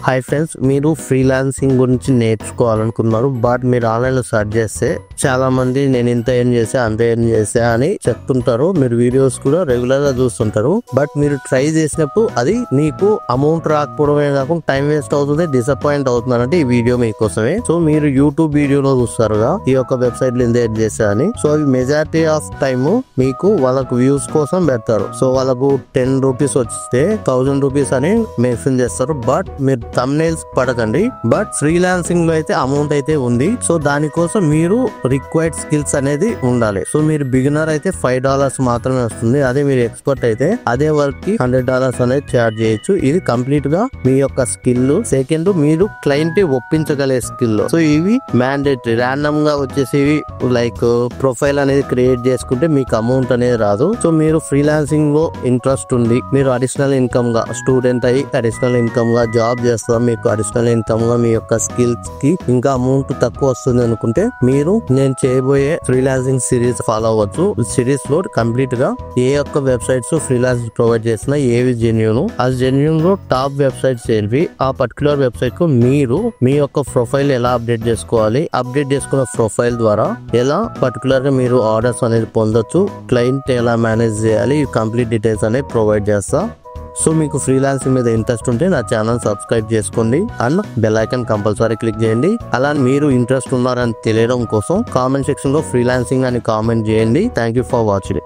Hi friends, మీరు freelancing గురించి నేర్చుకోవాలనుకున్నారు. But మీరు ఆన్లైన్ లో సర్చ్ చేస్తే చాలా మంది నేను ఇంత ఏం చేసా అంత ఏం చేసా అని చెప్తుంటారు. మీరు వీడియోస్ కూడా రెగ్యులర్ గా చూస్తుంటారు. బట్ మీరు ట్రై చేసినప్పుడు అది నీకు అమౌంట్ రాకపోవడమే కాకుండా టైం వేస్ట్ అవుతుంది, డిసప్పాయింట్ అవుతున్నారంటే ఈ వీడియో మీకోసమే. సో మీరు యూట్యూబ్ వీడియోలో చూస్తారుగా ఈ యొక్క వెబ్సైట్ లో ఇంత ఏం చేసా అని. సో అవి మెజారిటీ ఆఫ్ టైమ్ మీకు వాళ్ళకు వ్యూస్ కోసం పెడతారు. సో వాళ్ళకు 10 రూపీస్ వస్తే 1000 రూపీస్ అని మెన్షన్ చేస్తారు. బట్ మీరు thumbnails పడకండి. బట్ ఫ్రీలాన్సింగ్ లో అయితే అమౌంట్ అయితే ఉంది. సో దానికోసం మీరు రిక్వైర్డ్ స్కిల్స్ అనేది ఉండాలి. సో మీరు బిగినర్ అయితే $5 మాత్రమే వస్తుంది. అదే మీరు ఎక్స్పర్ట్ అయితే అదే వర్క్ కి $100 అనేది చార్జ్ చేయొచ్చు. ఇది కంప్లీట్ గా మీ యొక్క స్కిల్. సెకండ్, మీరు క్లయింట్ ఒప్పించగలే స్కిల్. సో ఇవి మ్యాండేటరీ. ర్యాండమ్ గా వచ్చేసి లైక్ ప్రొఫైల్ అనేది క్రియేట్ చేసుకుంటే మీకు అమౌంట్ అనేది రాదు. సో మీరు ఫ్రీలాన్సింగ్ లో ఇంట్రెస్ట్ ఉంది, మీరు అడిషనల్ ఇన్కమ్ గా స్టూడెంట్ అయ్యి అడిషనల్ ఇన్కమ్ గా జాబ్ చేస్తారు, మీకు అడిషనల్ ఇన్కమ్ గా మీ యొక్క స్కిల్స్ కి ఇంకా అమౌంట్ తక్కువ వస్తుంది అనుకుంటే మీరు నేను చేయబోయే ఫ్రీలాన్సింగ్ సిరీస్ ఫాలో అవ్వచ్చు. సిరీస్ లో కంప్లీట్ గా ఏ యొక్క వెబ్సైట్స్ ఫ్రీలాన్స్ ప్రొవైడ్ చేసినా ఏవి జెన్యూన్, ఆ జెన్యూన్ లో టాప్ వెబ్సైట్స్ ఏవి, ఆ పర్టికులర్ వెబ్సైట్ కు మీరు మీ యొక్క ప్రొఫైల్ ఎలా అప్డేట్ చేసుకోవాలి, అప్డేట్ చేసుకున్న ప్రొఫైల్ ద్వారా ఎలా పర్టికులర్ గా మీరు ఆర్డర్స్ అనేది పొందొచ్చు, క్లయింట్ ఎలా మేనేజ్ చేయాలి, కంప్లీట్ డీటెయిల్స్ అనేది ప్రొవైడ్ చేస్తా. సో మీకు ఫ్రీలాన్సింగ్ మీద ఇంట్రెస్ట్ ఉంటే నా ఛానల్ సబ్స్క్రైబ్ చేసుకోండి and bell icon compulsory click చేయండి. అలా మీరు ఇంట్రెస్ట్ ఉన్నారని తెలియడం కోసం కామెంట్ సెక్షన్ లో ఫ్రీలాన్సింగ్ అని కామెంట్ చేయండి. Thank you for watching.